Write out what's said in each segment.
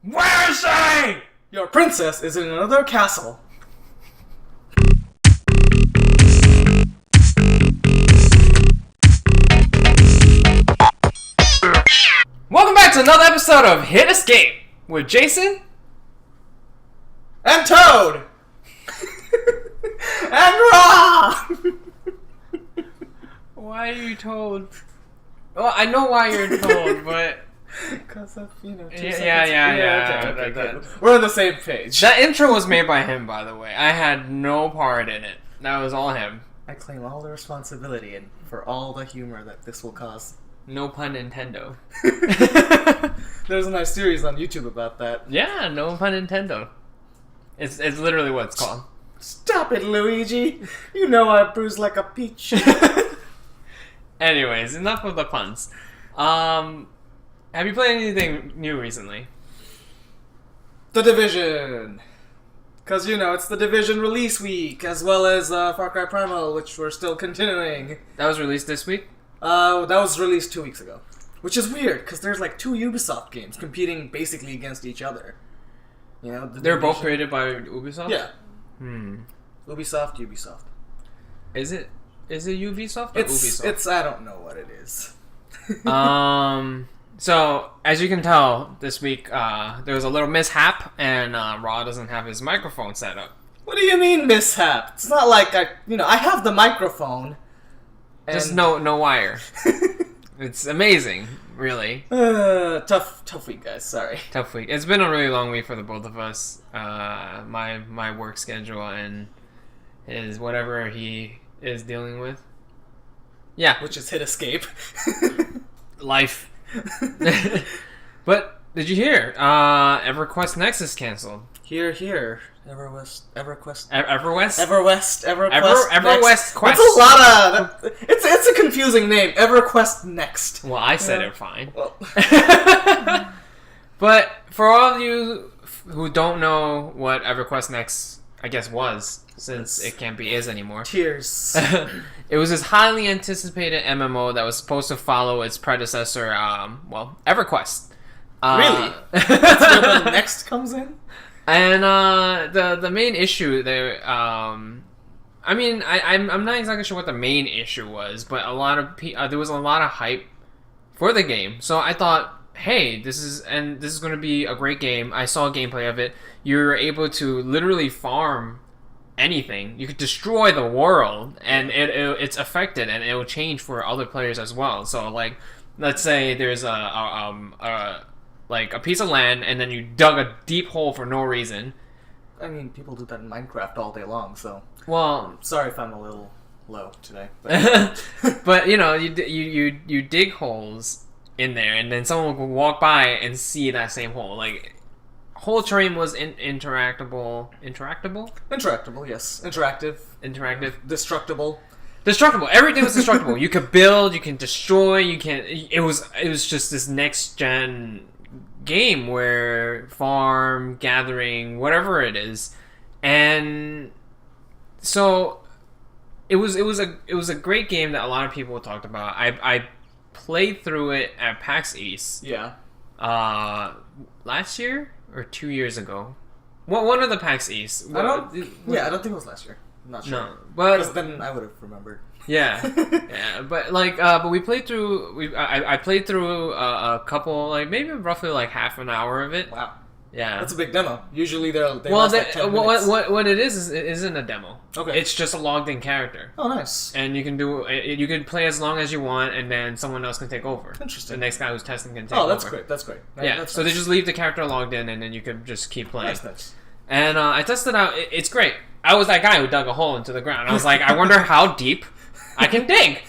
Where is she? Your princess is in another castle. Welcome back to another episode of hitESC with Jason and Toad and Raw. Why are you Toad? Well, I know why you're Toad, but because of yeah. Okay. We're on the same page. That intro was made by him, by the way. I had no part in it. That was all him. I claim all the responsibility and for all the humor that this will cause. No pun Nintendo. There's a nice series on YouTube about that. Yeah, no pun Nintendo. It's literally what it's called. Stop it, Luigi. You know I bruise like a peach. Anyways, enough of the puns. Have you played anything new recently? The Division. Because, you know, it's the Division release week, as well as Far Cry Primal, which we're still continuing. That was released this week? That was released 2 weeks ago. Which is weird, because there's like 2 Ubisoft games competing basically against each other. You know, They're both created by Ubisoft? Yeah. Ubisoft. Is it Ubisoft or Ubisoft? It's I don't know what it is. So, as you can tell, this week, there was a little mishap, and Raw doesn't have his microphone set up. What do you mean mishap? It's not like I have the microphone. Just no wire. It's amazing, really. Tough week, guys. Sorry. Tough week. It's been a really long week for the both of us. My work schedule and his whatever he is dealing with. Yeah, which is hitESC. Life. But did you hear? EverQuest Next is canceled. Here. EverQuest. EverQuest Quest. It's a lot of. It's a confusing name. EverQuest Next. Well, I said it fine. Well. But for all of you who don't know what EverQuest Next, I guess, was, since it can't be is anymore. Tears. It was this highly anticipated MMO that was supposed to follow its predecessor, EverQuest. Really? That's where the Next comes in? And the main issue there, I'm not exactly sure what the main issue was, but there was a lot of hype for the game. So I thought, hey, this is going to be a great game. I saw gameplay of it. You're able to literally farm anything. You could destroy the world, and it's affected, and it will change for other players as well. So, like, let's say there's a piece of land, and then you dug a deep hole for no reason. I mean, people do that in Minecraft all day long, so... Well... Sorry if I'm a little low today. But, but you know, you dig holes in there, and then someone will walk by and see that same hole. Like, whole terrain was interactable. Interactable, yes. Interactive. Destructible. Everything was destructible. You could build, you can destroy, you can... It was just this next-gen game where farm, gathering, whatever it is, and so it was a great game that a lot of people talked about. I played through it at PAX East. Yeah. Last year or 2 years ago. One of the PAX East. I don't think it was last year. I'm not sure. No, but because then I would have remembered. Yeah, but we played through. I played through a couple, like maybe roughly like half an hour of it. Wow. Yeah, that's a big demo. Usually they last like 10 minutes. What it is it isn't a demo. Okay. It's just a logged in character. Oh, nice. And you can play as long as you want, and then someone else can take over. Interesting. The next guy who's testing can take over. Oh, that's great. That's great. Yeah. That's so nice. they just leave the character logged in, and then you can just keep playing. Nice. And I tested out. It's great. I was that guy who dug a hole into the ground. I was like, I wonder how deep I can dig.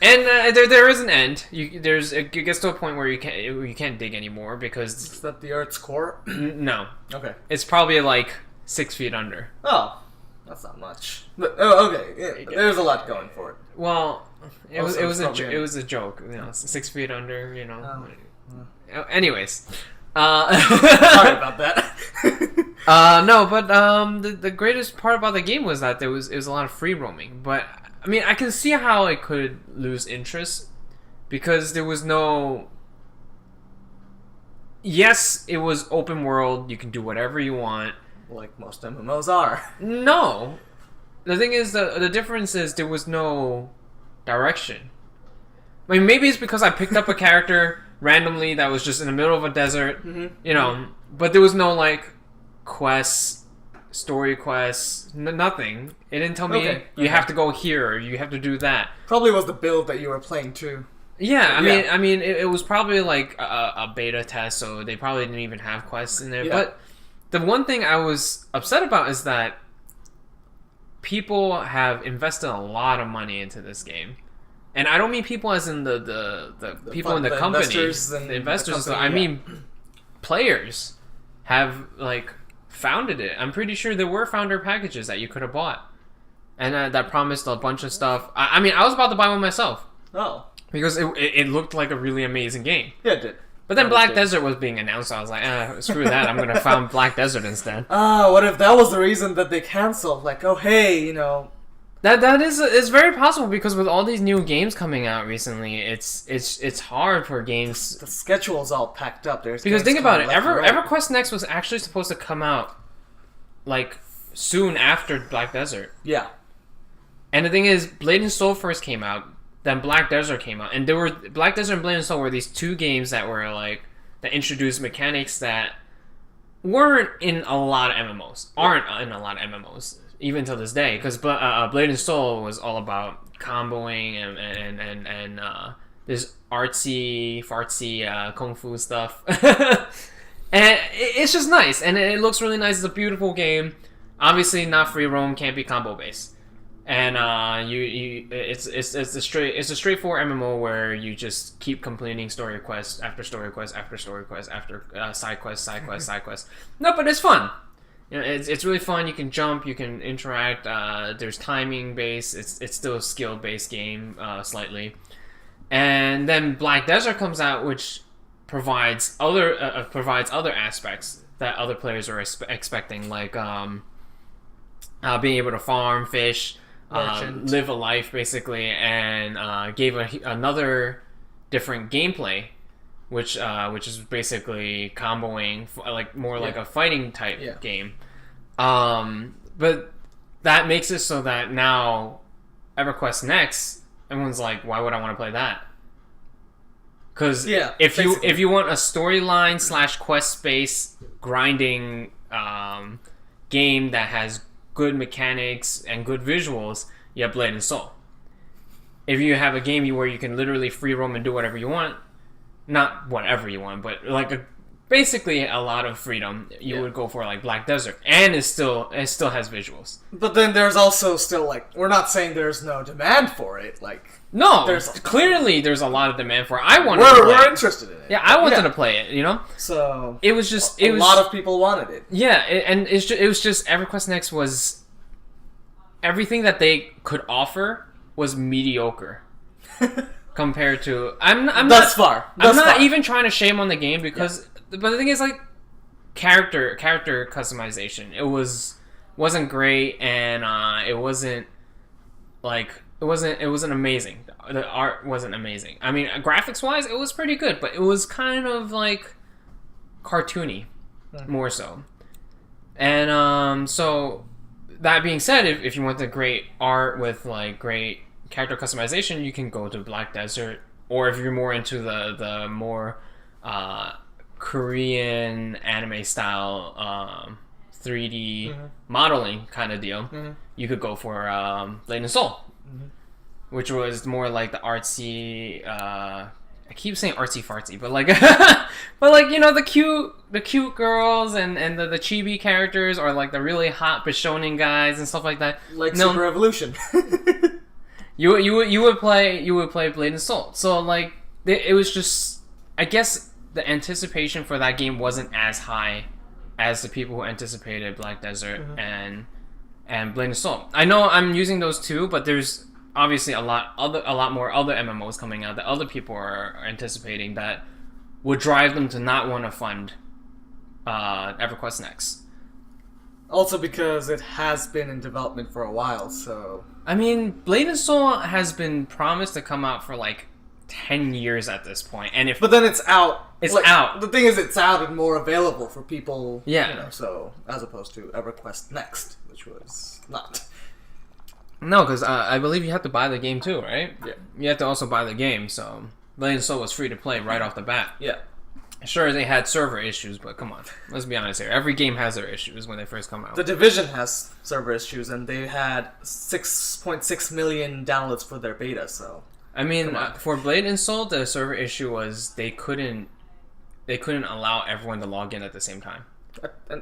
And there is an end. It gets to a point where you can't dig anymore because is that the Earth's core? No. Okay. It's probably like 6 feet under. Oh, that's not much. But, okay. Yeah, there's a lot going for it. Well, it was a joke. You know, 6 feet under. You know. Anyways. Sorry about that. No, but the greatest part about the game was that it was a lot of free roaming. But I mean, I can see how it could lose interest because there was no yes, it was open world. You can do whatever you want. Like most MMOs are. No. The thing is, the difference is there was no direction. I mean, maybe it's because I picked up a character randomly that was just in the middle of a desert, you know, but there was no, like, quests, story quests, nothing. It didn't tell me you have to go here or you have to do that. Probably was the build that you were playing too. Yeah, I mean, it was probably like a beta test, so they probably didn't even have quests in there. Yeah. But the one thing I was upset about is that people have invested a lot of money into this game. And I don't mean people as in the people in the company, the investors. I mean, players have like founded it. I'm pretty sure there were founder packages that you could have bought, and that promised a bunch of stuff. I mean, I was about to buy one myself. Oh, because it looked like a really amazing game. Yeah, it did. But then Black Desert was being announced, so I was like, screw that. I'm gonna found Black Desert instead. What if that was the reason that they canceled? Like, oh hey, you know. That is very possible because with all these new games coming out recently, it's hard for games. The schedule's all packed up. There's because think about it, EverQuest Next was actually supposed to come out like soon after Black Desert. Yeah. And the thing is, Blade and Soul first came out, then Black Desert came out, and there were Black Desert and Blade and Soul were these two games that were like that introduced mechanics that weren't in a lot of MMOs, aren't in a lot of MMOs. Even till this day, because Blade and Soul was all about comboing and this artsy, fartsy kung fu stuff, and it's just nice, and it looks really nice. It's a beautiful game. Obviously, not free roam, can't be combo based, and it's a straightforward MMO where you just keep completing story quest after story quest after story quest after side quest. No, but it's fun. You know, it's really fun. You can jump, you can interact. There's timing based. It's still a skill based game slightly. And then Black Desert comes out, which provides other aspects that other players are expecting, like being able to farm, fish, live a life basically, and gave another different gameplay. Which is basically comboing, like more like a fighting type game. But that makes it so that now EverQuest Next, everyone's like, why would I want to play that? Because if you want a storyline / quest based grinding game that has good mechanics and good visuals, you have Blade and Soul. If you have a game where you can literally free roam and do whatever you want. Not whatever you want, but like basically a lot of freedom. You would go for like Black Desert, and it still has visuals. But then there's also still like we're not saying there's no demand for it. Like no, there's a lot of demand for it. We're interested in it. Yeah, I wanted to play it. You know, so it was just a lot of people wanted it. Yeah, and it was just EverQuest Next was everything that they could offer was mediocre. Compared to I'm not even trying to shame on the game because but the thing is like character customization wasn't great and it wasn't amazing. The art wasn't amazing. I mean graphics wise it was pretty good, but it was kind of like cartoony more so. And so that being said, if you want the great art with like great character customization, you can go to Black Desert, or if you're more into the more Korean anime style 3D modeling kind of deal, you could go for Blade and Soul, which was more like the artsy. I keep saying artsy fartsy, but like, you know the cute girls and the chibi characters, or like the really hot Bishonen guys and stuff like that. Like Super Evolution. You would play Blade and Soul. So like it was just, I guess the anticipation for that game wasn't as high as the people who anticipated Black Desert and Blade and Soul. I know I'm using those two, but there's obviously a lot more other MMOs coming out that other people are anticipating that would drive them to not want to fund EverQuest Next. Also because it has been in development for a while, so... I mean, Blade and Soul has been promised to come out for like 10 years at this point, and but then it's out It's out. The thing is, it's out and more available for people. Yeah. You know, so as opposed to EverQuest Next, which was not. No, because I believe you have to buy the game too, right? Yeah. You have to also buy the game, so Blade and Soul was free to play right off the bat. Yeah. Sure, they had server issues, but come on. Let's be honest here. Every game has their issues when they first come out. The Division has server issues, and they had 6.6 million downloads for their beta, so... I mean, for Blade and Soul, the server issue was they couldn't allow everyone to log in at the same time.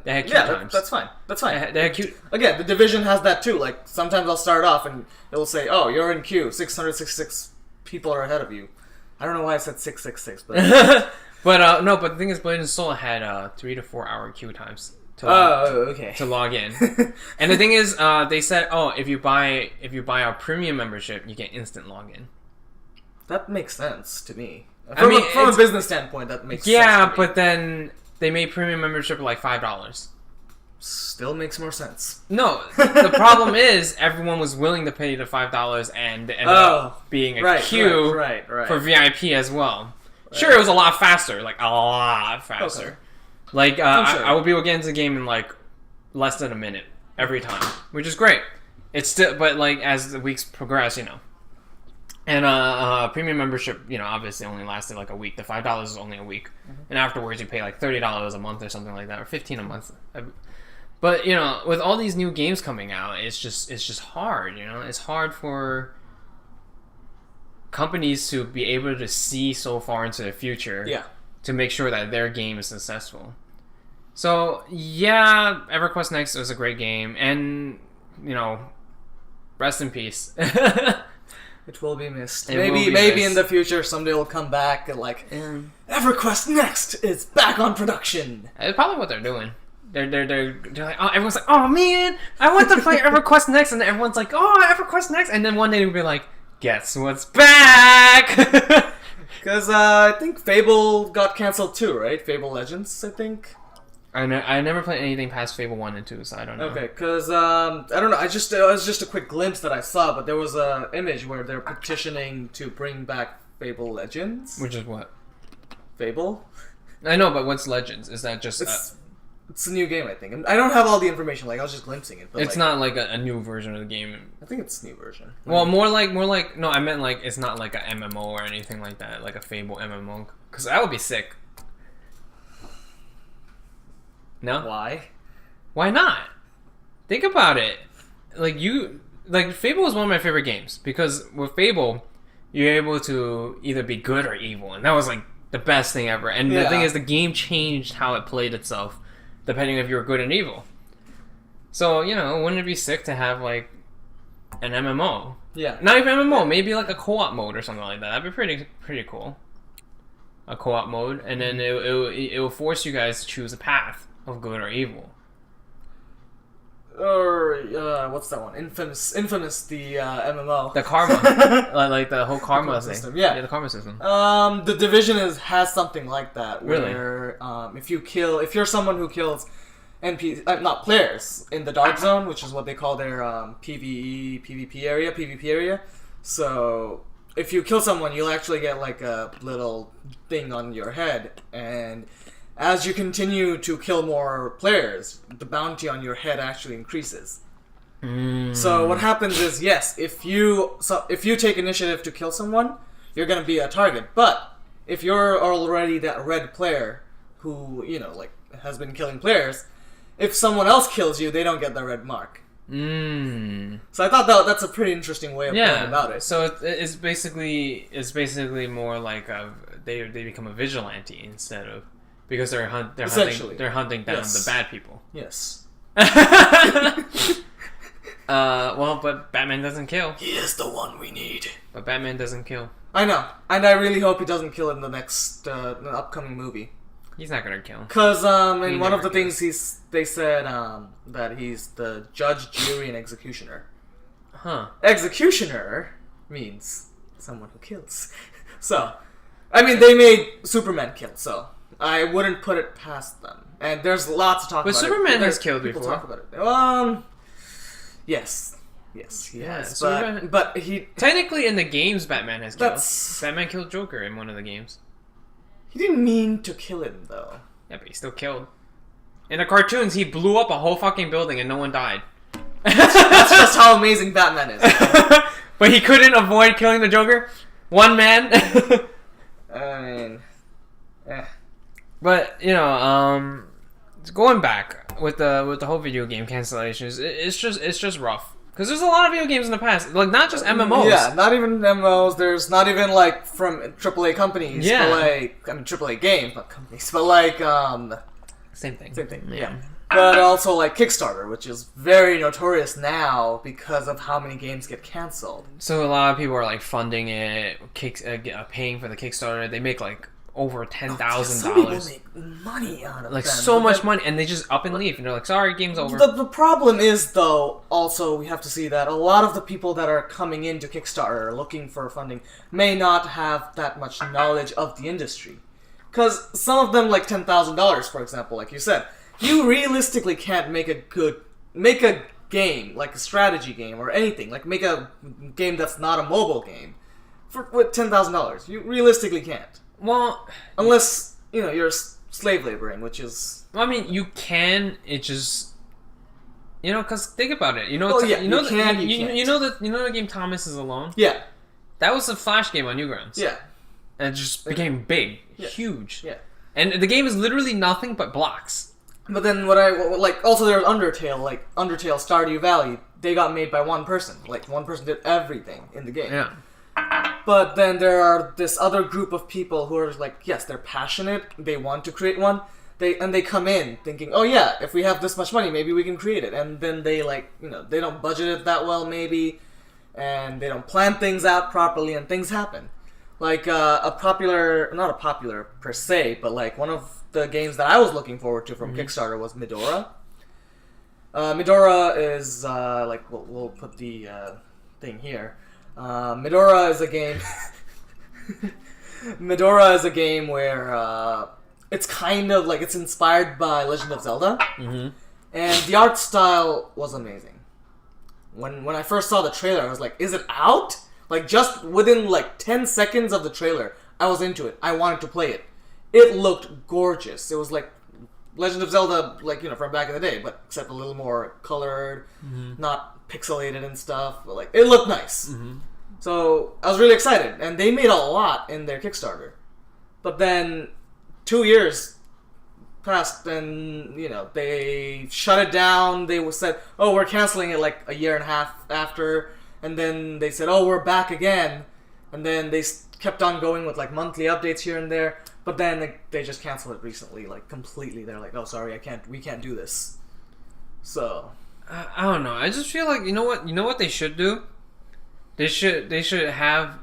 They had queue times. That's fine. That's fine. They had queue... Again, the Division has that too. Like, sometimes I'll start off, and it'll say, oh, you're in queue. 666 people are ahead of you. I don't know why I said 666, but... But no, but the thing is, Blade and Soul had 3 to 4 hour queue times to log in. And the thing is, they said, oh, if you buy our premium membership, you get instant login. That makes sense to me. From a business standpoint, that makes sense. Yeah, but then they made premium membership like $5. Still makes more sense. No, the problem is everyone was willing to pay the $5 and ended up being a queue for VIP as well. Sure, it was a lot faster, like a lot faster. Okay. Like I would be able to get into the game in like less than a minute every time, which is great. It's still, but like as the weeks progress, you know, and premium membership, you know, obviously only lasted like a week. The $5 is only a week, and afterwards you pay like $30 a month or something like that, or $15 a month. But you know, with all these new games coming out, it's just hard. You know, it's hard for companies to be able to see so far into the future to make sure that their game is successful. So yeah, EverQuest Next was a great game, and you know, rest in peace. It will be missed. Maybe in the future somebody will come back and like EverQuest Next is back on production. It's probably what they're doing. They're like, oh, everyone's like, oh man, I want to play EverQuest Next, and then everyone's like, oh, EverQuest Next, and then one day they'll be like, guess what's back? Because I think Fable got canceled too, right? Fable Legends, I think. I never played anything past Fable 1 and 2, so I don't know. Okay, because I don't know. It was just a quick glimpse that I saw, but there was a image where they're petitioning to bring back Fable Legends. Which is what? Fable. I know, but what's Legends? Is that just? It's a new game, I think. I don't have all the information. Like I was just glimpsing it. But it's not like a new version of the game. I think it's a new version. Well, more like. No, I meant like it's not like a MMO or anything like that, like a Fable MMO. Because that would be sick. No. Why? Why not? Think about it. Fable is one of my favorite games because with Fable, you're able to either be good or evil, and that was like the best thing ever. And the thing is, the game changed how it played itself, depending if you were good and evil. So, you know, wouldn't it be sick to have, like, an MMO? Yeah. Not even MMO, maybe, like, a co-op mode or something like that. That'd be pretty cool. A co-op mode, and then it will force you guys to choose a path of good or evil. Or, what's that one? Infamous, the MMO. The karma. Like the whole karma thing. System, yeah, the karma system. The Division has something like that. Really? Where, if you're someone who kills not players, in the Dark Zone, which is what they call their PvP area. So, if you kill someone, you'll actually get like a little thing on your head, and as you continue to kill more players, the bounty on your head actually increases. So what happens is, yes, if you take initiative to kill someone, you're going to be a target. But if you're already that red player who, you know, like has been killing players, if someone else kills you, they don't get the red mark. So I thought that's a pretty interesting way of going about it. So it's basically more like they become a vigilante instead of. Because they're hunting down the bad people. Yes. Well, but Batman doesn't kill. He is the one we need. But Batman doesn't kill. I know, and I really hope he doesn't kill in the next the upcoming movie. He's not gonna kill. Because in one of the things they said that he's the judge, jury, and executioner. Huh. Executioner means someone who kills. So, I mean, they made Superman kill, so I wouldn't put it past them. And there's lots to talk about. But Superman has killed before. Talk about it. Yes, he has. But he technically in the games, Batman has killed. Batman killed Joker in one of the games. He didn't mean to kill him, though. Yeah, but he still killed. In the cartoons, he blew up a whole fucking building and no one died. That's just how amazing Batman is. But he couldn't avoid killing the Joker? One man? I mean... But, you know, going back with the whole video game cancellations, it's just rough. Because there's a lot of video games in the past, like not just MMOs. Yeah, not even MMOs. There's not even like from AAA companies. Yeah. But, like, I mean AAA games, not companies, but like Same thing. same thing. Yeah. But also like Kickstarter, which is very notorious now because of how many games get canceled. So a lot of people are like funding it, paying for the Kickstarter. They make like over $10,000. Some people make money out of like them. so much money, and they just up and leave, and they're like, "Sorry, game's over." The problem is, though, also we have to see that a lot of the people that are coming into Kickstarter looking for funding may not have that much knowledge of the industry. Because some of them, like $10,000, for example, like you said, you realistically can't make a game, like a strategy game or anything, like make a game that's not a mobile game with $10,000. You realistically can't. Well, unless, you know, you're slave laboring, which is... I mean, you can, it just... You know, because think about it. You know, well, yeah, you know you know the game Thomas is Alone? Yeah. That was a Flash game on Newgrounds. Yeah. And it just became big. Yeah. Huge. Yeah. And the game is literally nothing but blocks. But then also there's Undertale, like Undertale Stardew Valley, they got made by one person. Like, one person did everything in the game. Yeah. But then there are this other group of people who are like, yes, they're passionate, they want to create one, they come in thinking, oh yeah, if we have this much money, maybe we can create it. And then they like, you know, they don't budget it that well maybe, and they don't plan things out properly, and things happen. Like not a popular per se, but like one of the games that I was looking forward to from Kickstarter was Midora. Midora is like we'll put the thing here. Midora is a game. Midora is a game where it's kind of like it's inspired by Legend of Zelda, and the art style was amazing. When I first saw the trailer, I was like, "Is it out?" Like just within like 10 seconds of the trailer, I was into it. I wanted to play it. It looked gorgeous. It was like Legend of Zelda, like, you know, from back in the day, but except a little more colored, not pixelated and stuff. But like, it looked nice. So I was really excited, and they made a lot in their Kickstarter. But then 2 years passed, and you know they shut it down. They said, "Oh, we're canceling it," like a year and a half after, and then they said, "Oh, we're back again," and then they kept on going with like monthly updates here and there. But then they just canceled it recently, like completely. They're like, "Oh, sorry, we can't do this." So I don't know. I just feel like you know what they should do. They should have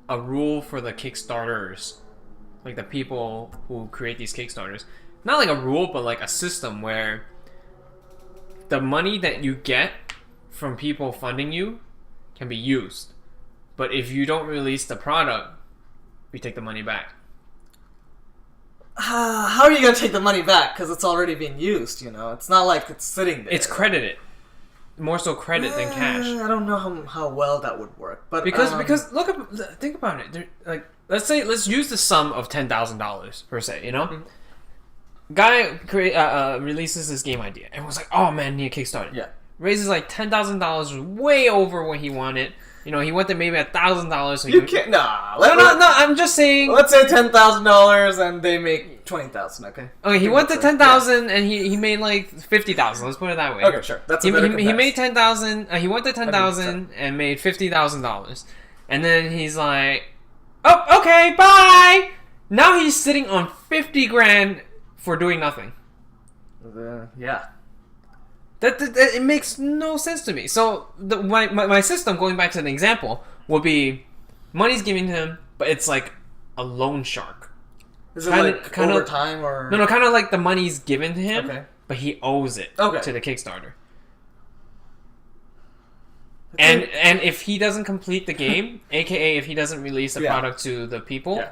a rule for the Kickstarters, like the people who create these Kickstarters. Not like a rule, but like a system where the money that you get from people funding you can be used. But if you don't release the product, we take the money back. How are you going to take the money back? Because it's already being used, you know? It's not like it's sitting there. It's credited. More so credit than cash. I don't know how well that would work. But because think about it. Like let's use the sum of $10,000 per se, you know? Guy releases this game idea. Everyone's like, "Oh man, need a Kickstarter." Yeah. Raises like $10,000, way over what he wanted. You know, he wanted maybe $1,000. So you can't. Nah. No. I'm just saying. Let's say $10,000 and they make $20,000. Okay. Okay. He wanted $10,000 and he made like $50,000. Let's put it that way. Okay, sure. That's a better he made $10,000. He wanted $10,000 and made $50,000, and then he's like, "Oh, okay, bye." Now he's sitting on $50,000 for doing nothing. Yeah. That it makes no sense to me. So my system, going back to the example, would be money's given to him, but it's like a loan shark. Is it like over time or no? Kind of like the money's given to him, okay, but he owes it to the Kickstarter. And if he doesn't complete the game, aka if he doesn't release the product to the people,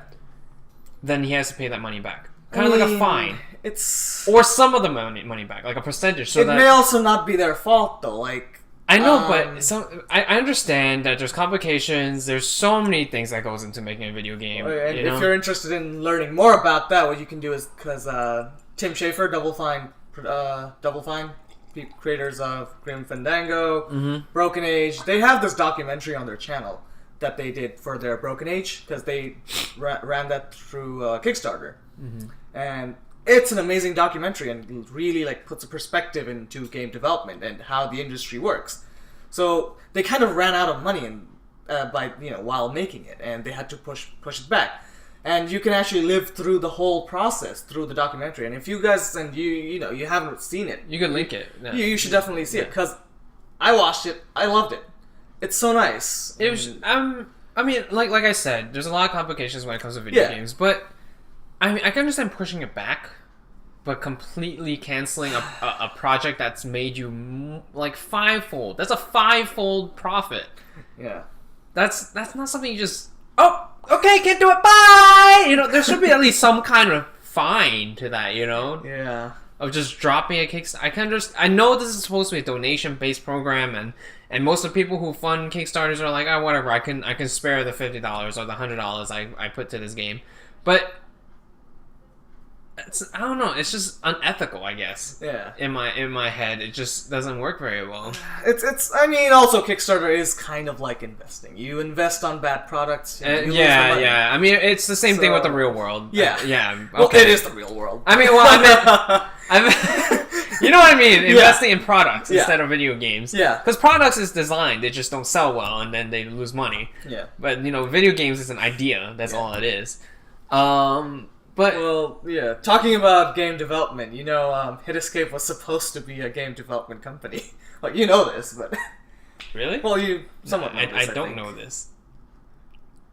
then he has to pay that money back. Kind of like a fine. It's or some of the money back, like a percentage. So it may also not be their fault though. Like I know, but I understand that there's complications. There's so many things that goes into making a video game. And if you're interested in learning more about that, what you can do is because Tim Schafer, Double Fine, creators of Grim Fandango, Broken Age, they have this documentary on their channel that they did for their Broken Age because they ran that through Kickstarter, and it's an amazing documentary and really like puts a perspective into game development and how the industry works. So they kind of ran out of money while making it, and they had to push it back. And you can actually live through the whole process through the documentary. And if you guys you haven't seen it, you can link it. Yeah. You should definitely see it because I watched it. I loved it. It's so nice. It was. I mean, like I said, there's a lot of complications when it comes to video games, but I mean, I can understand pushing it back, but completely canceling a project that's made you like fivefold. That's a fivefold profit. Yeah. That's not something you just okay, can't do it. Bye. There should be at least some kind of fine to that. Yeah. Of just dropping a Kickstarter. I know this is supposed to be a donation-based program, and most of the people who fund Kickstarters are like, whatever, I can spare the $50 or the $100 I put to this game, but I don't know. It's just unethical, I guess. Yeah. In my head, it just doesn't work very well. It's. I mean, also Kickstarter is kind of like investing. You invest on bad products. Yeah. I mean, it's the same thing with the real world. Yeah. Yeah. Okay. Well, it is the real world. I mean, you know what I mean? Investing in products instead of video games. Yeah. Because products is designed, they just don't sell well, and then they lose money. Yeah. But video games is an idea. That's all it is. But talking about game development, hitESC was supposed to be a game development company. Like, you know this, but really? Well, you somewhat know this, I don't know this.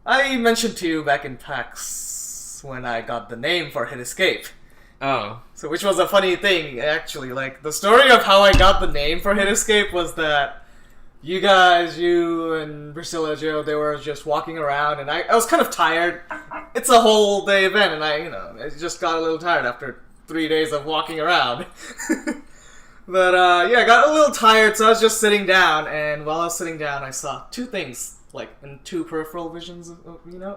I mentioned to you back in PAX when I got the name for hitESC. Oh. So, which was a funny thing, actually. Like, the story of how I got the name for hitESC was that you and Priscilla Joe, they were just walking around, and I was kind of tired. It's a whole day event, and I just got a little tired after 3 days of walking around. But, I got a little tired, so I was just sitting down, and while I was sitting down, I saw two things, like, in two peripheral visions,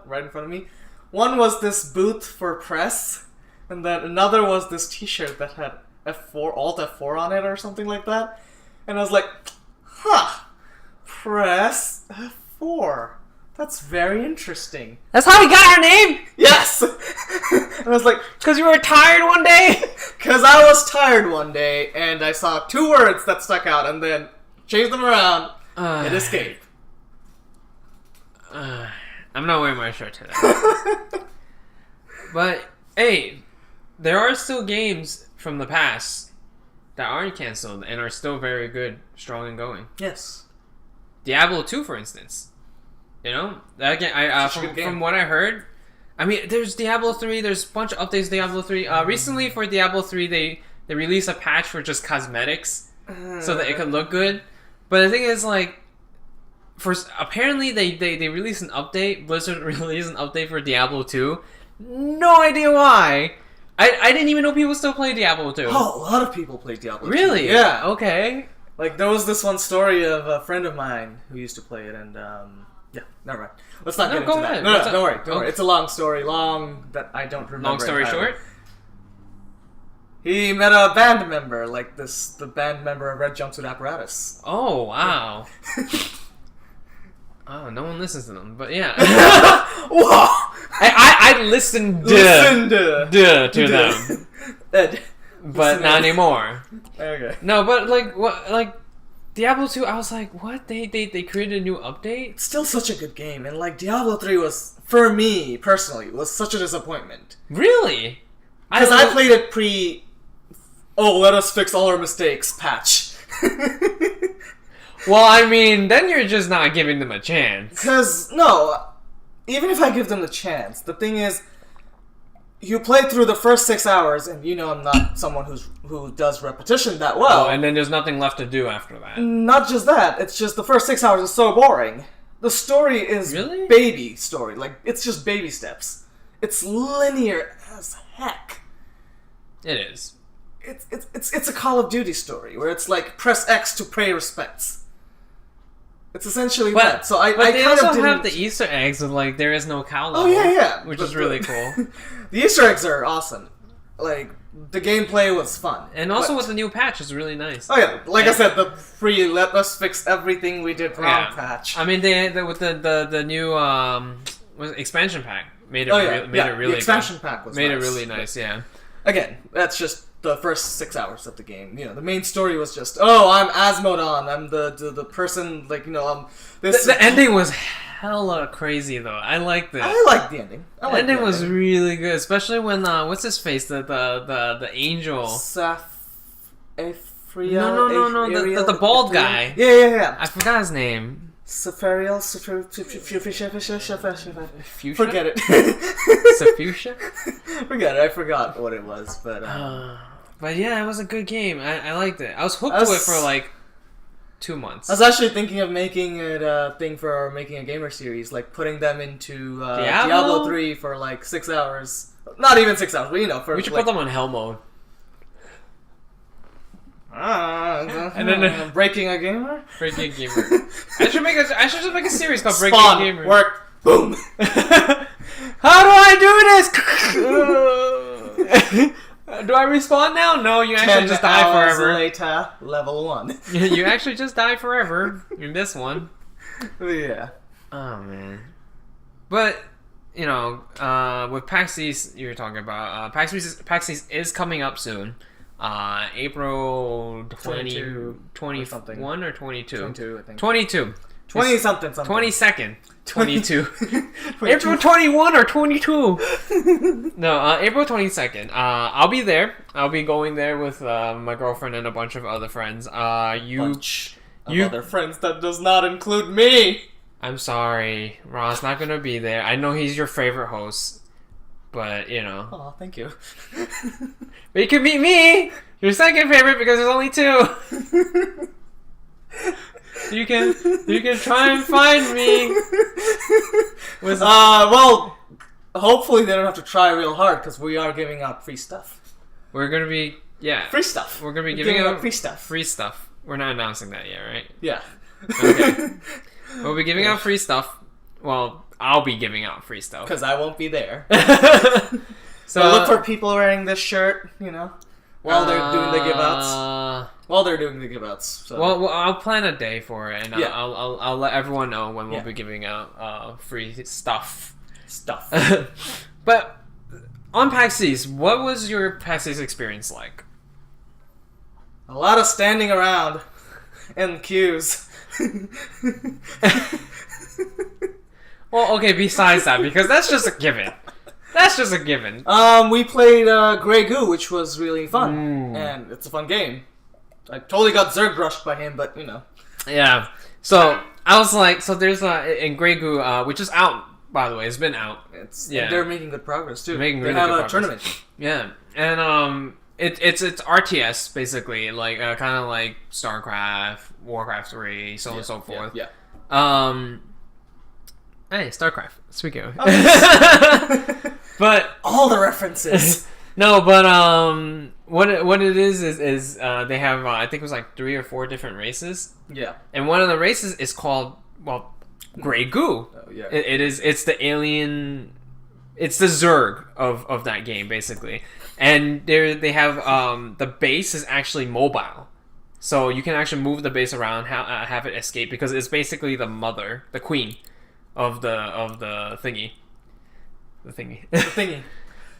right in front of me. One was this booth for press, and then another was this t-shirt that had F4, Alt F4 on it, or something like that. And I was like, press F4. That's very interesting. That's how we got our name? Yes! And I was like, because you were tired one day? Because I was tired one day, and I saw two words that stuck out, and then changed them around, and escape. I'm not wearing my shirt today. But, hey, there are still games from the past that aren't canceled and are still very good, strong, and going. Yes. Diablo 2, for instance. That game, from what I heard, I mean, there's Diablo 3, there's a bunch of updates to Diablo 3. Recently for Diablo 3, they released a patch for just cosmetics so that it could look good. But the thing is, like, apparently they released an update, Blizzard released an update for Diablo 2. No idea why. I didn't even know people still play Diablo 2. Oh, a lot of people play Diablo 2. Really? Yeah. Okay. Like, there was this one story of a friend of mine who used to play it, and, never mind. Let's not get into that. No, don't worry. It's a long story. Long that I don't remember. Long story short? He met a band member, like the band member of Red Jumpsuit Apparatus. Oh, wow. Oh, no one listens to them, but yeah. Whoa! I listened to them. But not anymore. Okay. No, but like Diablo 2, I was like, what? They created a new update? It's still such a good game, and like Diablo 3 was, for me personally, was such a disappointment. Really? Because I played it let us fix all our mistakes patch. Well, I mean, then you're just not giving them a chance. Because, no, even if I give them the chance, the thing is, you play through the first 6 hours, and I'm not someone who does repetition that well. Oh, and then there's nothing left to do after that. Not just that, it's just the first 6 hours is so boring. The story is baby story, like, it's just baby steps. It's linear as heck. It is. It's a Call of Duty story, where it's like, press X to pay respects. It's essentially that. So I But they kind also of have the Easter eggs of like there is no cow level. Oh yeah, which is really cool. The Easter eggs are awesome. Like the gameplay was fun, and also with the new patch, it's really nice. Oh yeah, like I said, the free let us fix everything we did wrong patch. I mean, with the new expansion pack made it really the expansion pack was made nice. it really nice. Yeah. Again, that's just the first 6 hours of the game. You know, the main story was just, oh, I'm Asmodon. I'm the person, like, you know, this. The ending was hella crazy though. I liked it. I liked the ending. The ending was really good, especially when what's his face, the angel. No, the bald guy. Yeah. I forgot his name. Safariel, forget it. Safusha? Forget it. I forgot what it was, but yeah, it was a good game. I liked it. I was hooked to it for like 2 months. I was actually thinking of making it a thing for making a gamer series, like putting them into Diablo 3 for like 6 hours. Not even 6 hours, but you know, for we should put them on hell mode. And then breaking a gamer. Breaking a gamer. I should just make a series called Spawn, Breaking a Gamer. Work. Boom. How do I do this? Do I respawn now? No, you actually just die forever. Later, level 1. You actually just die forever in this one. Yeah. Oh man. But you know, with PAX East you were talking about, PAX East is coming up soon. April 21 or 22? 22, I think. 22. 20 something. 22nd. 22. April 21 or 22. No, April 22nd. I'll be there. I'll be going there with my girlfriend and a bunch of other friends. Bunch of other friends that does not include me. I'm sorry. Ron's not going to be there. I know he's your favorite host. But, you know. Oh, thank you. But you can meet me! Your second favorite because there's only 2. You can try and find me. Well, hopefully they don't have to try real hard because we are giving out free stuff. We're gonna be free stuff. We're gonna be giving out free stuff. Free stuff. We're not announcing that yet, right? Yeah. Okay. We'll be giving out free stuff. Well, I'll be giving out free stuff because I won't be there. So look for people wearing this shirt, you know, while they're doing the give-outs. So. Well, I'll plan a day for it, and I'll let everyone know when we'll be giving out free stuff. But on PAX East, what was your PAX East experience like? A lot of standing around in queues. Well, okay, besides that, because that's just a given. We played Grey Goo, which was really fun, and it's a fun game. I totally got Zerg rushed by him, but you know. Yeah. So I was like, there's in Grey Goo, which is out, by the way. It's been out. They're making good progress too. They have a tournament. Yeah, and it's RTS basically, like kind of like StarCraft, Warcraft 3, so on and so forth. Yeah. Hey, StarCraft. Speaking of. But all the references. No, but what it is they have I think it was like 3 or 4 different races. Yeah. And one of the races is called Grey Goo. Oh yeah. It's the alien. It's the Zerg of that game basically, and they have the base is actually mobile, so you can actually move the base around, have it escape because it's basically the mother, the queen, of the thingy. The thingy.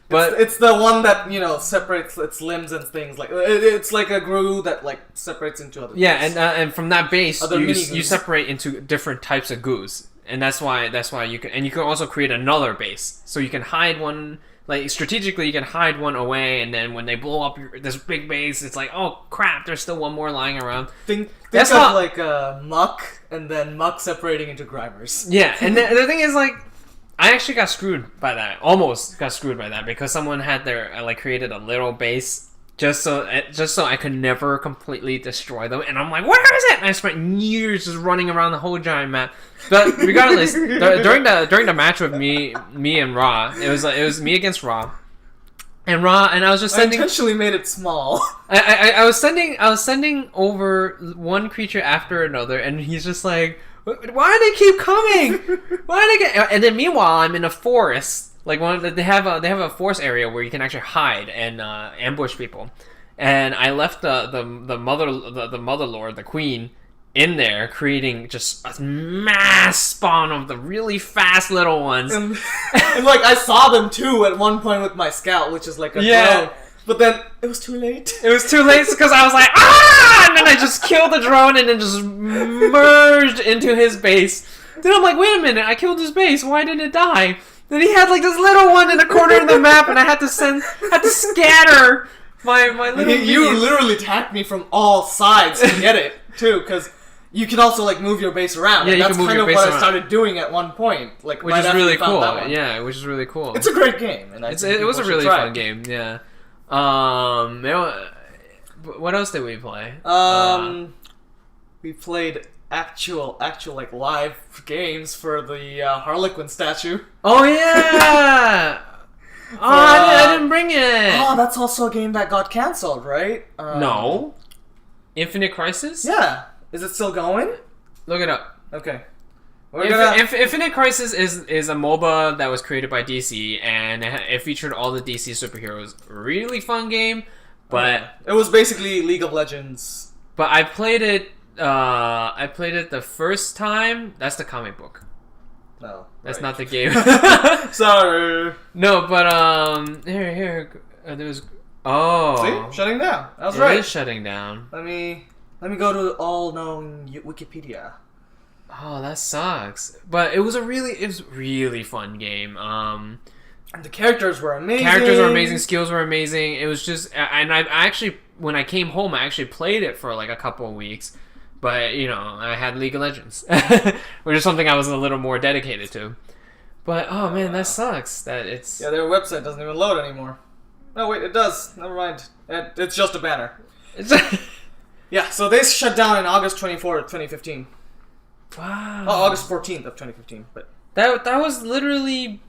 But it's the one that, you know, separates its limbs and things. Like it's like a Gru that like separates into other. Yeah, and from that base you separate into different types of goos, and that's why you can also create another base, so you can hide one. Like strategically, you can hide one away, and then when they blow up this big base, it's like, oh crap, there's still one more lying around. Think of like Muck, and then Muck separating into Grimers. Yeah, and the thing is like. I actually got screwed by that. Almost got screwed by that because someone had created a little base just so I could never completely destroy them. And I'm like, where is it? And I spent years just running around the whole giant map. But regardless, during the match with me and Ra, it was me against Ra. And I was just sending. I intentionally made it small. I was sending over one creature after another, and he's just like, Why do they keep coming? Why do they get? And then meanwhile, I'm in a forest. Like they have a forest area where you can actually hide and ambush people. And I left the mother lord, the queen, in there, creating just a mass spawn of the really fast little ones. And like I saw them too at one point with my scout, which is like a drone. But then it was too late. It was too late because I was like, ah! And then I just killed the drone and then just merged into his base. Then I'm like, wait a minute, I killed his base. Why didn't it die? Then he had like this little one in the corner of the map, and I had to scatter my little. You literally attacked me from all sides to get it too, because you can also like move your base around. Yeah, and you that's can move kind your of base what around. I started doing at one point, like which is really cool. Yeah, which is really cool. It's a great game, and it was a really fun game. Yeah. What else did we play? We played actual like live games for the Harlequin statue. Oh yeah. I didn't bring it. Oh, that's also a game that got canceled, right? No. Infinite Crisis? Yeah. Is it still going? Look it up. Okay. Infinite Crisis is a MOBA that was created by DC, and it featured all the DC superheroes. Really fun game, but it was basically League of Legends. But I played it. I played it the first time. That's the comic book. No, that's not the game. Sorry. No, but here. There's. Oh. See, shutting down. That was right. It is shutting down. Let me go to all-known Wikipedia. Oh, that sucks. But it was really fun game. And the characters were amazing. Skills were amazing. It was just, and I actually, when I came home, I actually played it for like a couple of weeks. But I had League of Legends, which is something I was a little more dedicated to. But oh man, that sucks. That it's their website doesn't even load anymore. No, wait, it does. Never mind. It's just a banner. Yeah, so they shut down in August 24th, 2015. Wow. Oh, August 14th of 2015. But that was literally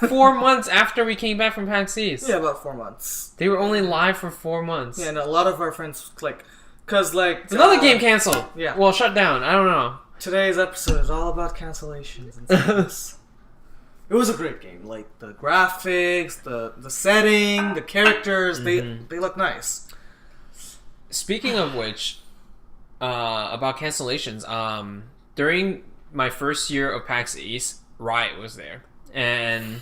4 months after we came back from PAX East. Yeah, about 4 months. They were only live for 4 months. Yeah, and a lot of our friends because another game canceled. Yeah. Well, shut down. I don't know. Today's episode is all about cancellations and stuff. It was a great game. Like the graphics, the setting, the characters, they look nice. Speaking of which, about cancellations, during my first year of PAX East, Riot was there. And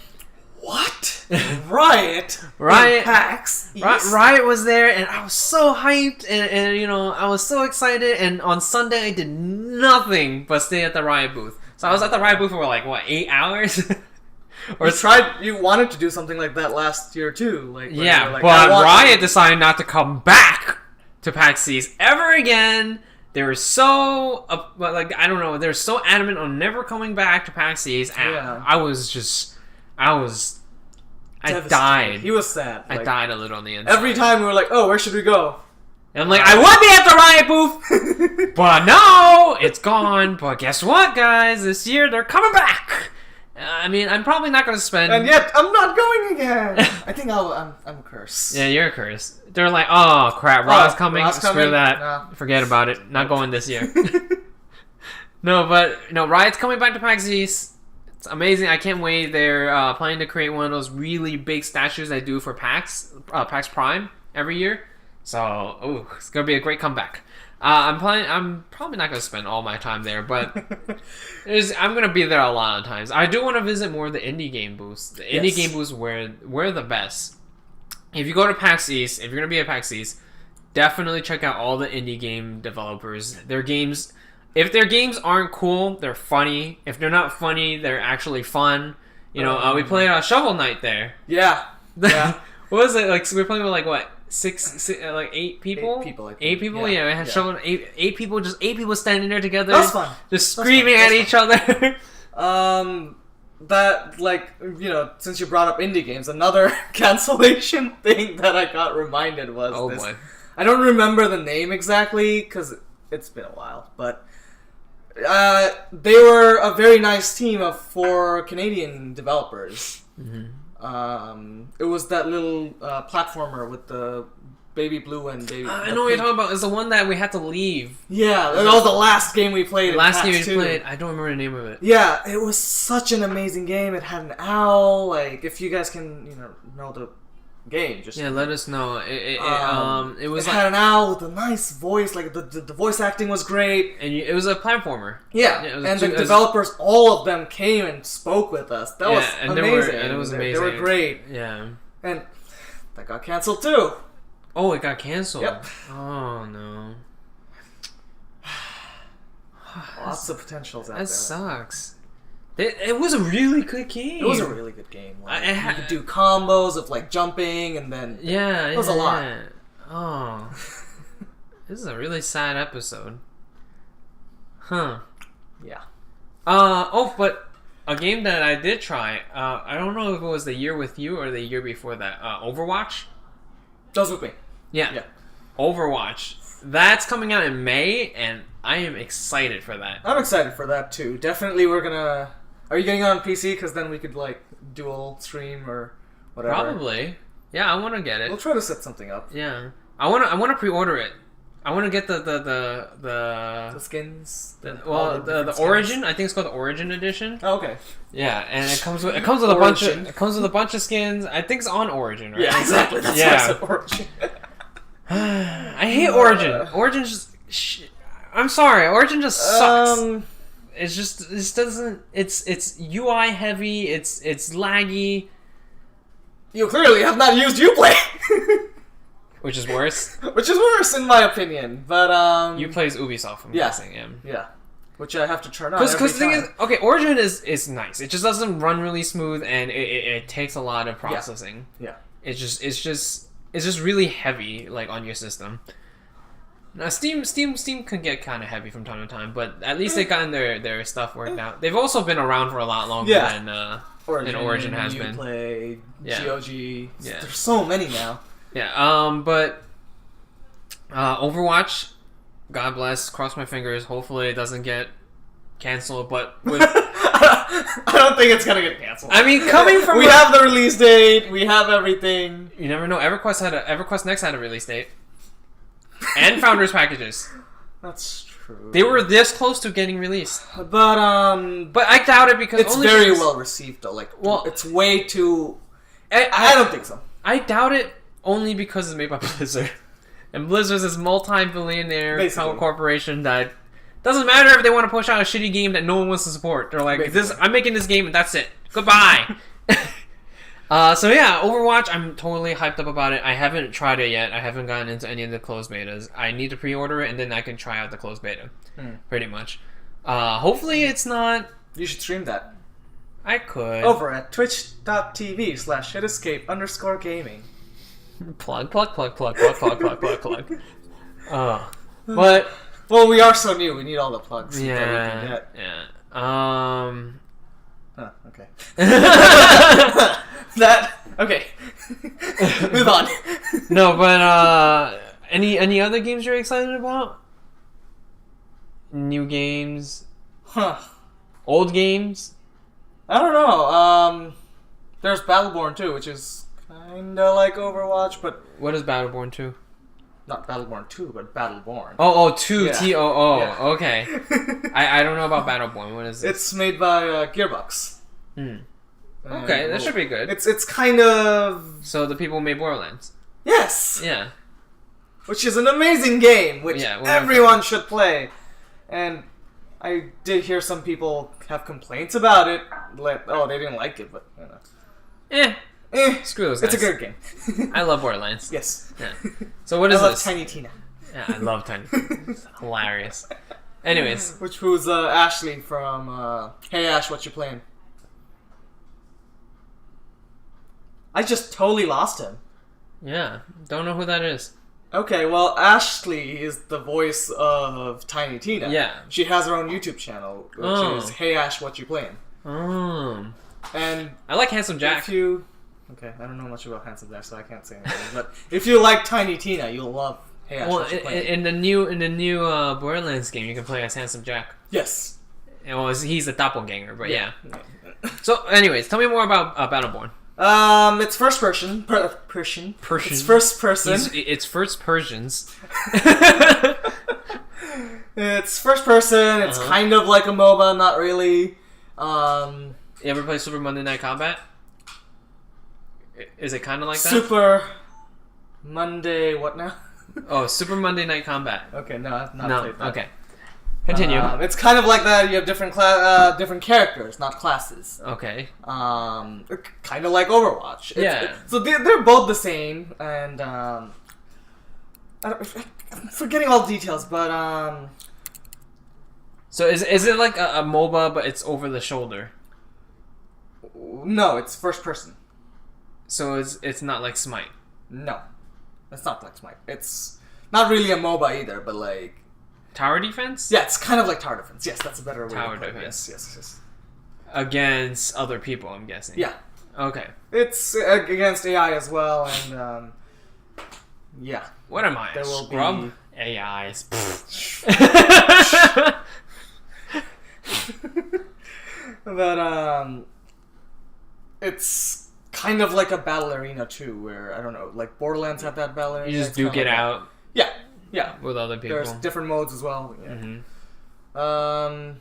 what? Riot? PAX East? Riot was there, and I was so hyped, and I was so excited, and on Sunday I did nothing but stay at the Riot booth. So I was at the Riot booth for 8 hours? You wanted to do something like that last year too. But Riot decided not to come back to PAX East ever again. They were so I don't know. They're so adamant on never coming back to PAX East. Yeah. I died. He was sad. I died a little on the inside. Every time we were like, "Oh, where should we go?" And I'm like, I would be at the Riot booth, but no, it's gone. But guess what, guys? This year they're coming back. I'm probably not going to spend. And yet, I'm not going again. I think I'm cursed. Yeah, you're cursed. They're like, oh crap, Raw's coming. Screw that. Nah. Forget about it. Not going this year. No, Riot's coming back to PAX East. It's amazing. I can't wait. They're planning to create one of those really big statues they do for PAX Prime every year. So, it's gonna be a great comeback. I'm probably not gonna spend all my time there, but I'm gonna be there a lot of times. I do want to visit more of the indie game booths. The indie game booths were the best. If you go to PAX East, if you're gonna be at PAX East, definitely check out all the indie game developers. Their games, if their games aren't cool, they're funny. If they're not funny, they're actually fun. We played Shovel Knight there. Yeah. What was it like? So we were playing with what? 8 people? 8 people, I think. 8 people? Yeah, we had shown eight people, just 8 people standing there together. That's fun. Just screaming at each other. Since you brought up indie games, another cancellation thing that I got reminded was boy. I don't remember the name exactly, because it's been a while, but they were a very nice team of 4 Canadian developers. Mm-hmm. It was that little platformer with the Baby Blue and Baby. I know what you're talking about. It's the one that we had to leave. Yeah, that was the last game we played. Last game we played. I don't remember the name of it. Yeah, it was such an amazing game. It had an owl. Like, if you guys can, know the game, just let us know. It was had an owl with a nice voice. Like the voice acting was great, and it was a platformer. Yeah, and the developers, all of them came and spoke with us. That was amazing. It was amazing. They were great. Yeah, and that got canceled too. Oh, it got canceled. Yep. Oh no. Lots of potentials out there. That sucks. It was a really good game. It was a really good game. Like, you could do I combos of like jumping and then it was a lot. Oh, this is a really sad episode. Huh. Yeah. But a game that I did try. I don't know if it was the year with you or the year before that. Overwatch. That was with me. Yeah. Overwatch. That's coming out in May, and I am excited for that. I'm excited for that too. Definitely, we're gonna. Are you getting on PC? Because then we could like dual stream or whatever. Probably. Yeah, I want to get it. We'll try to set something up. Yeah, I want to pre-order it. I want to get the skins. The Origin. I think it's called the Origin Edition. Oh, okay. Yeah, and it comes with a bunch of skins. I think it's on Origin, right? Yeah, exactly. That's why I said Origin. I hate Origin. Origin just. I'm sorry. Origin just sucks. It doesn't. It's UI heavy. It's laggy. You clearly have not used Uplay. Which is worse. Which is worse in my opinion, but Uplay's Ubisoft. I'm guessing. Yeah. Which I have to turn on. Because the thing is, okay, Origin is nice. It just doesn't run really smooth, and it takes a lot of processing. Yeah. It's just really heavy, like on your system. Now Steam can get kind of heavy from time to time, but at least they've gotten their stuff worked out. They've also been around for a lot longer than Origin has been. Uplay, GOG. Yeah. There's so many now. Yeah. But Overwatch, God bless. Cross my fingers. Hopefully it doesn't get canceled. But with I don't think it's gonna get canceled. I mean, coming from we have the release date. We have everything. You never know. EverQuest Next had a release date. And founders packages. That's true. They were this close to getting released. But I doubt it because it's very well received though. Like, it's way too. I don't think so. I doubt it only because it's made by Blizzard, and Blizzard's this multi-billionaire corporation that doesn't matter if they want to push out a shitty game that no one wants to support. They're like, I'm making this game and that's it. Goodbye. So yeah, Overwatch, I'm totally hyped up about it. I haven't tried it yet. I haven't gotten into any of the closed betas. I need to pre-order it, and then I can try out the closed beta. Pretty much. Hopefully it's not... You should stream that. I could. Over at twitch.tv/hitescape_gaming. Plug. But... Well, we are so new. We need all the plugs that we can get. Okay. Okay. Move on. No, but any other games you're excited about? New games? Old games? I don't know. There's Battleborn 2, which is kinda like Overwatch, but what is Battleborn 2? Not Battleborn 2, but Battleborn. 2 T-O-O. Yeah. Okay. I don't know about Battleborn. What is it? It's made by Gearbox. Okay, that should be good. It's kind of... So the people who made Borderlands. Yes! Yeah. Which is an amazing game, which everyone should play. And I did hear some people have complaints about it. Like, they didn't like it, but, Screw those guys. It's a good game. I love Borderlands. Yes. Yeah. So what is this? I love Tiny Tina. Yeah, I love Tiny Tina. It's hilarious. Anyways. Which was Ashley from Hey Ash, What You Playing? I just totally lost him. Yeah. Don't know who that is. Okay, well, Ashley is the voice of Tiny Tina. Yeah. She has her own YouTube channel, which is Hey Ash, What You Playing? And I like Handsome Jack. Okay, I don't know much about Handsome Jack, so I can't say anything. But if you like Tiny Tina, you'll love Hey Ash, What You Playing? In the new Borderlands game, you can play as Handsome Jack. Yes. Well, he's a doppelganger, but yeah. So, anyways, tell me more about Battleborn. It's first person. Persian. Persian. It's first person. It's first Persians. It's first person. It's kind of like a MOBA, not really. You ever play Super Monday Night Combat? Is it kind of like that? Super Monday. What now? Oh, Super Monday Night Combat. Okay, no, I've not played that. Okay. Continue. It's kind of like that. You have different different characters, not classes. Okay. Kind of like Overwatch. So they're both the same, and I'm forgetting all the details, but So is it like a MOBA, but it's over the shoulder? No, it's first person. So it's not like Smite. No, it's not like Smite. It's not really a MOBA either, but like tower defense. Yeah, it's kind of like tower defense. Yes, that's a better way. Tower to put it. defense. Yes. Against other people, I'm guessing. Yeah. Okay. It's against AI as well, and yeah. What am I? There will Scrub? be AIs. But it's kind of like a battle arena too, where I don't know, like Borderlands have that battle arena. You just duke it out. Yeah. With other people. There's different modes as well. Yeah. Mm-hmm.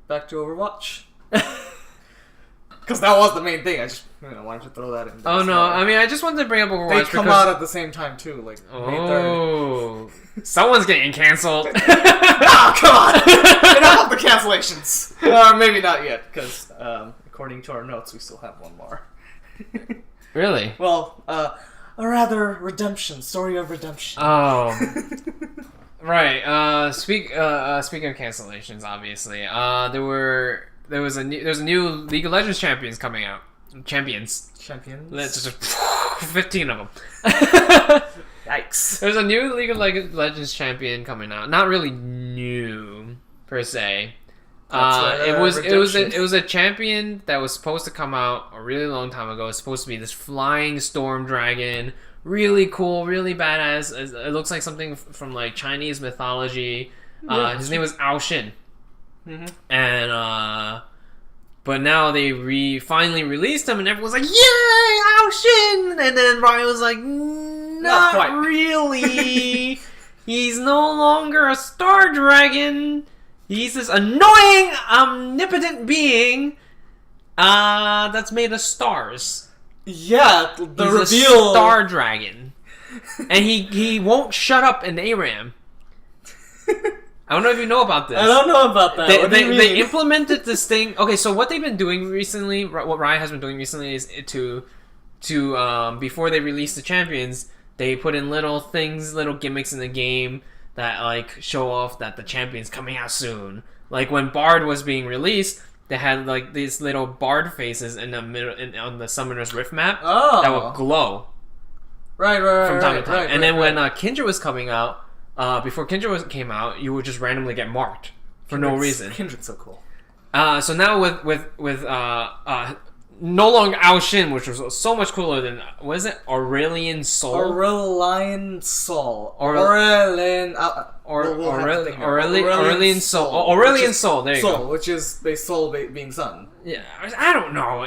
Back to Overwatch. Because that was the main thing. I just wanted to throw that in. Oh no! I mean, I just wanted to bring up Overwatch. They come out at the same time too, like May 3rd. Someone's getting canceled. Oh, come on! Enough of the cancellations. Maybe not yet, because according to our notes, we still have one more. Really? Well, a rather redemption story of redemption. Oh. Right. Speaking of cancellations, obviously, there's a new League of Legends champions coming out. Champions. Let's just 15 of them. Yikes. There's a new League of Legends champion coming out. Not really new per se. It was a champion that was supposed to come out a really long time ago. It's supposed to be this flying storm dragon, really cool, really badass. It looks like something from like Chinese mythology. His name was Ao Shin. Mm-hmm. And but now they finally released him, and everyone's like, "Yay, Ao Shin!" And then Ryan was like, "Not really. He's no longer a star dragon. He's this annoying, omnipotent being that's made of stars." Yeah, the He's reveal. a star dragon, and he won't shut up in ARAM. I don't know if you know about this. I don't know about that. They implemented this thing. Okay, so what they've been doing recently, what Riot has been doing recently, is to before they release the champions, they put in little things, little gimmicks in the game that like show off that the champion's coming out soon. Like when Bard was being released, they had like these little Bard faces in the middle on the Summoner's Rift map that would glow. Right, from time to time. And then when Kindred was coming out. Before Kindred came out, you would just randomly get marked for no reason. Kindred's so cool. So now with no longer Ao Shin, which was so much cooler than Aurelian Soul? Aurelian Soul. Aurelian Soul. Aurelian Soul. There you go. Which is soul being sun. Yeah, I don't know.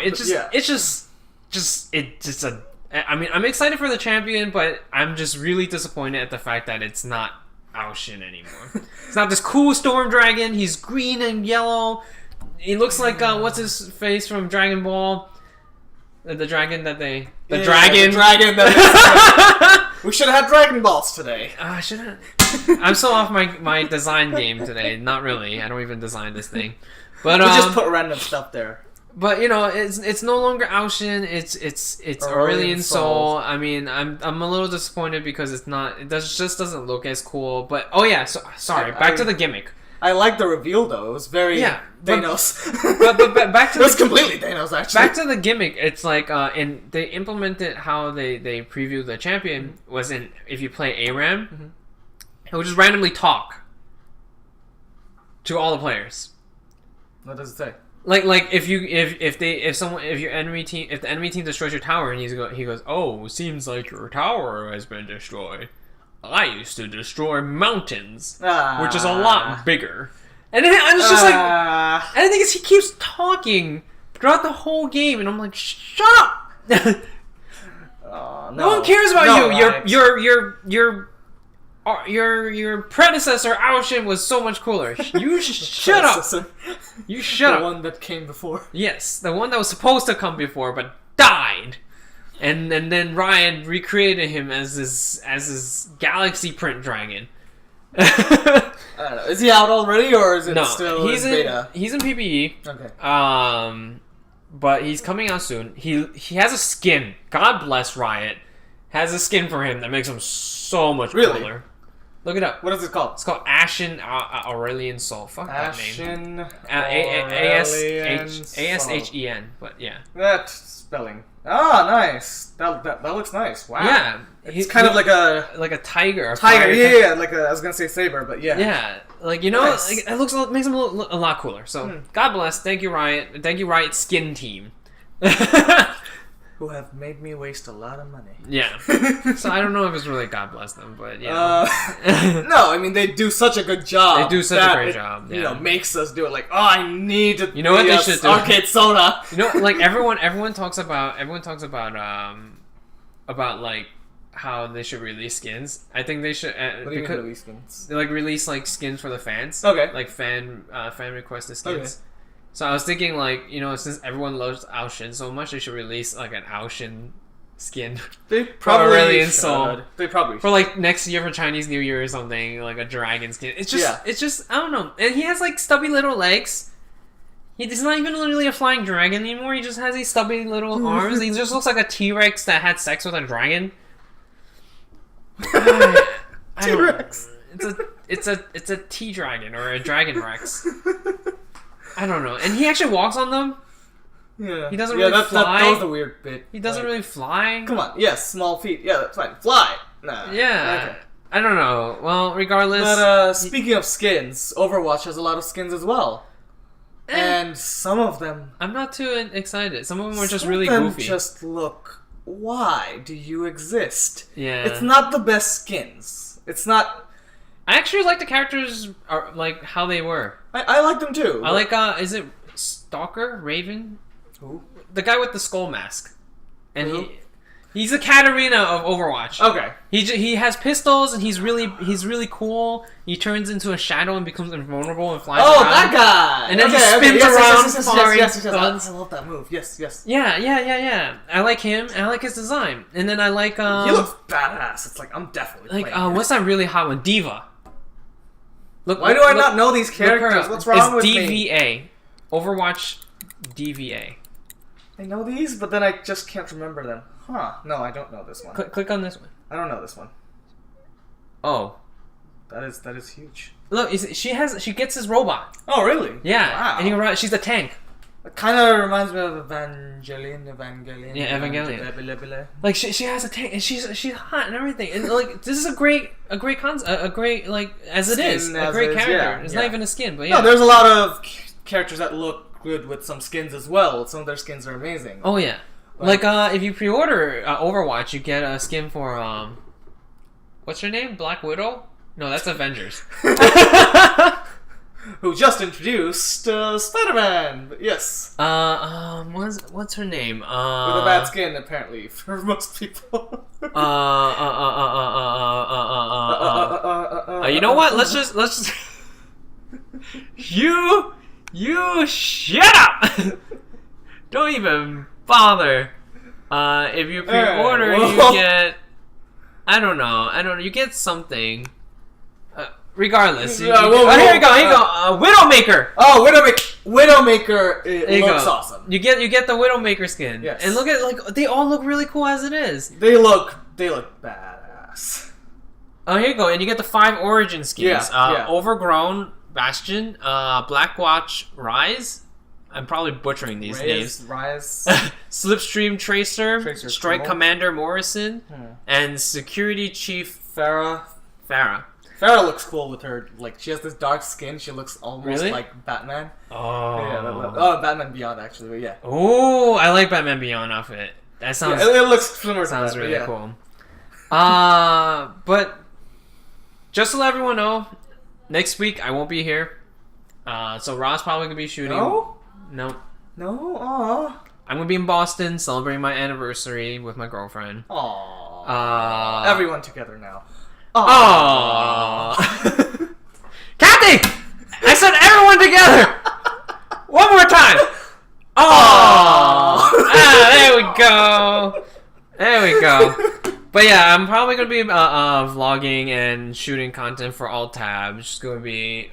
I mean, I'm excited for the champion, but I'm just really disappointed at the fact that it's not Ao Shin anymore. It's not this cool storm dragon. He's green and yellow. He looks like what's his face from Dragon Ball? The dragon that they dragon that we should have had Dragon Balls today. I should have. I'm so off my design game today. Not really. I don't even design this thing. But we just put random stuff there. But you know, it's no longer Ao Shin. It's Aurelian Soul. I mean, I'm a little disappointed because it just doesn't look as cool. But sorry. Back to the gimmick. I like the reveal though. It was very Thanos. But back to it was completely Thanos actually. Back to the gimmick. It's like and they implemented how they preview the champion was in if you play ARAM, it would just randomly talk to all the players. What does it say? Like if the enemy team destroys your tower and he goes, "Oh, seems like your tower has been destroyed. I used to destroy mountains, which is a lot bigger." And then it's just like, and the thing is, he keeps talking throughout the whole game, and I'm like, shut up! No one cares about you. Right. Your predecessor Aoshin was so much cooler. You shut up. You shut up. The one that came before. Yes, the one that was supposed to come before but died. And then Ryan recreated him as his galaxy print dragon. I don't know. Is he out already, or is it still in beta? He's in PvE. Okay. But he's coming out soon. He has a skin. God bless Riot. Has a skin for him that makes him so much cooler. Look it up. What is it called? It's called Ashen Aurelian Soul. Fuck Ashen that name. Ashen. But yeah. That spelling. Ah, nice. That looks nice. Wow. Yeah. It's kind of like a tiger. Tiger, yeah. Like I was gonna say saber, but yeah. Yeah. Like, you know, nice. Like, it makes him look a lot cooler. So, God bless. Thank you, Riot. Thank you, Riot Skin Team. Who have made me waste a lot of money. Yeah. So I don't know if it's really God bless them, but yeah. No, I mean they do such a good job. They do such a great job. Yeah. You know, makes us do it. Like, oh, I need to. You know what they should do? Arcade soda. You know, like everyone talks about like how they should release skins. I think they should. What do you mean release skins? They like release like skins for the fans. Okay. Like fan requested skins. Okay. So I was thinking, like, you know, since everyone loves Aoshin so much, they should release like an Aoshin skin. They probably should. Soul. They probably should. For like next year for Chinese New Year or something, like a dragon skin. It's just I don't know. And he has like stubby little legs. He's not even really a flying dragon anymore. He just has these stubby little arms. He just looks like a T-Rex that had sex with a dragon. T-Rex. It's a T-Dragon or a Dragon Rex. I don't know. And he actually walks on them. Yeah. He doesn't really fly. That was the weird bit. He doesn't really fly. Come on. Yes, small feet. Yeah, that's fine. Fly. Nah. Yeah. Okay. I don't know. Well, regardless. But speaking of skins, Overwatch has a lot of skins as well. And some of them... I'm not too excited. Some of them are just really goofy. Some of them just look... Why do you exist? Yeah. It's not the best skins. It's not... I actually like the characters, are like how they were. I like them too. I like, is it Stalker? Raven? Who? The guy with the skull mask. And he's the Katarina of Overwatch. Okay. He has pistols and he's really cool. He turns into a shadow and becomes invulnerable and flies around. That guy! And then he spins around firing guns. I love that move. Yes. Yeah. I like him and I like his design. And then I like... he looks badass. It's like, I'm definitely playing what's that really hot one? Diva. Why do I not know these characters? What's wrong with me? It's DVA. Overwatch DVA. I know these, but then I just can't remember them. Huh. No, I don't know this one. Click on this one. I don't know this one. Oh. That is huge. Look, she gets his robot. Oh, really? Yeah. Wow. And she's a tank. It kind of reminds me of Evangelion. Yeah, Evangelion. Like she has a tank and she's hot and everything. And like this is a great concept, a great like as it is, a great character. Yeah, it's not even a skin, but yeah. No, there's a lot of characters that look good with some skins as well. Some of their skins are amazing. Oh yeah. Like if you pre-order Overwatch, you get a skin for what's her name? Black Widow? No, that's Avengers. Who just introduced Spider-Man, but yes. What's her name? With a bad skin, apparently, for most people. You know what? Let's just. You shut up! Don't even bother. If you pre-order, you get. I don't know. You get something. Regardless. Here you go. Widowmaker! Oh, Widowmaker it looks awesome. You get the Widowmaker skin. Yes. And look at, they all look really cool as it is. They look badass. Oh, here you go. And you get the 5 origin skins. Yeah. Overgrown Bastion, Blackwatch Rise. I'm probably butchering these names. Rise. Slipstream Tracer Strike Commander Morrison, and Security Chief Farah. Farah looks cool with her, like, she has this dark skin, she looks almost like Batman. Oh. Yeah, Batman Beyond, actually, but yeah. Oh, I like Batman Beyond outfit. That sounds... Yeah, it looks similar to sounds that, really cool. But, just to let everyone know, next week I won't be here. So Ross probably going to be shooting... No? Nope. No? Aw. I'm gonna be in Boston celebrating my anniversary with my girlfriend. Aww. Everyone together now. Aww. Kathy! I said everyone together! One more time! Aww! There we go! There we go. But yeah, I'm probably gonna be vlogging and shooting content for Alt Tab. It's just gonna be...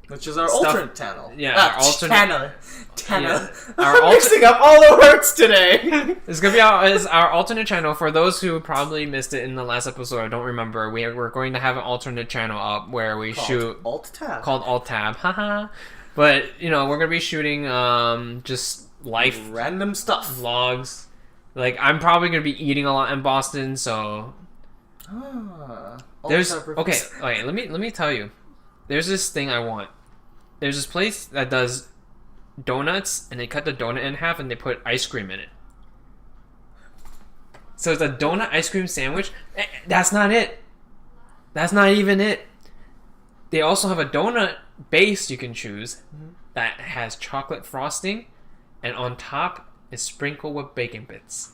Which is our alternate channel. Yeah, our alternate... channel. Yeah. I'm mixing up all the words today. It's gonna be our alternate channel. For those who probably missed it in the last episode, I don't remember. We're going to have an alternate channel up where we shoot Alt Tab. Called Alt Tab, haha. But you know, we're gonna be shooting just life, random stuff, vlogs. Like I'm probably gonna be eating a lot in Boston, so there's okay. Let me tell you. There's this thing I want. There's this place that does donuts, and they cut the donut in half and they put ice cream in it. So it's a donut ice cream sandwich. That's not it. That's not even it. They also have a donut base you can choose that has chocolate frosting, and on top is sprinkled with bacon bits.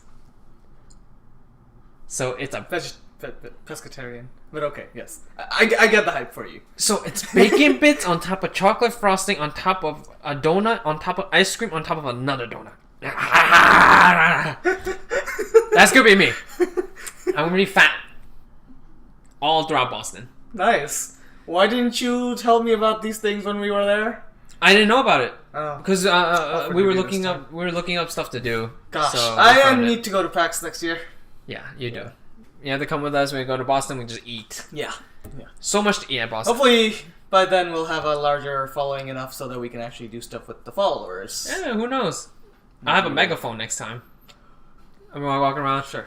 So it's a pescatarian. But okay, yes. I get the hype for you. So it's bacon bits on top of chocolate frosting, on top of a donut, on top of ice cream, on top of another donut. That's gonna be me. I'm gonna be fat. All throughout Boston. Nice. Why didn't you tell me about these things when we were there? I didn't know about it. Oh. Because we were looking up stuff to do. Gosh, so I need to go to PAX next year. Yeah, you do. You have to come with us when we go to Boston. We just eat. Yeah. So much to eat at Boston. Hopefully, by then we'll have a larger following enough so that we can actually do stuff with the followers. Yeah, who knows? I'll have a megaphone next time. I'm gonna walk around. Sure.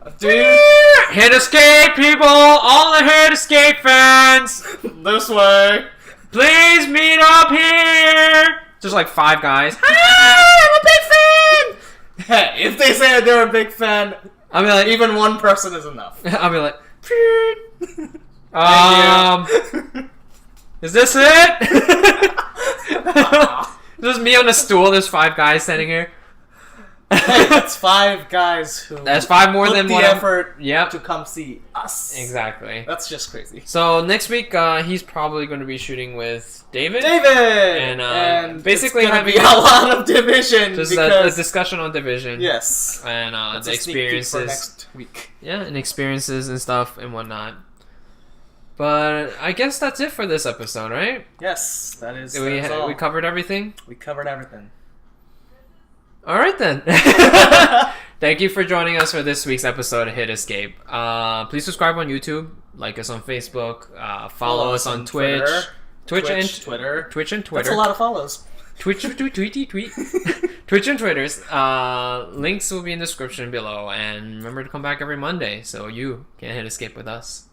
hitESC, people! All the hitESC fans! This way! Please meet up here! Just like 5 guys. Hi, I'm a big fan! Hey, if they say they're a big fan, I'll be like, even one person is enough. I'll be like, is this it? This is me on a stool. There's 5 guys standing here. Hey, that's 5 guys who. That's 5 more than the one effort. Yep. To come see us. Exactly. That's just crazy. So next week, he's probably going to be shooting with David. And basically it's gonna be a lot of Division. Just a discussion on Division. Yes. And the experiences for next week. Yeah, and experiences and stuff and whatnot. But I guess that's it for this episode, right? Yes, that is. We covered everything. We covered everything. All right then. Thank you for joining us for this week's episode of hitESC. Please subscribe on YouTube, like us on Facebook, follow us on Twitch, Twitch and Twitter. That's a lot of follows. Twitch and Twitters. Links will be in the description below, and remember to come back every Monday so you can hit escape with us.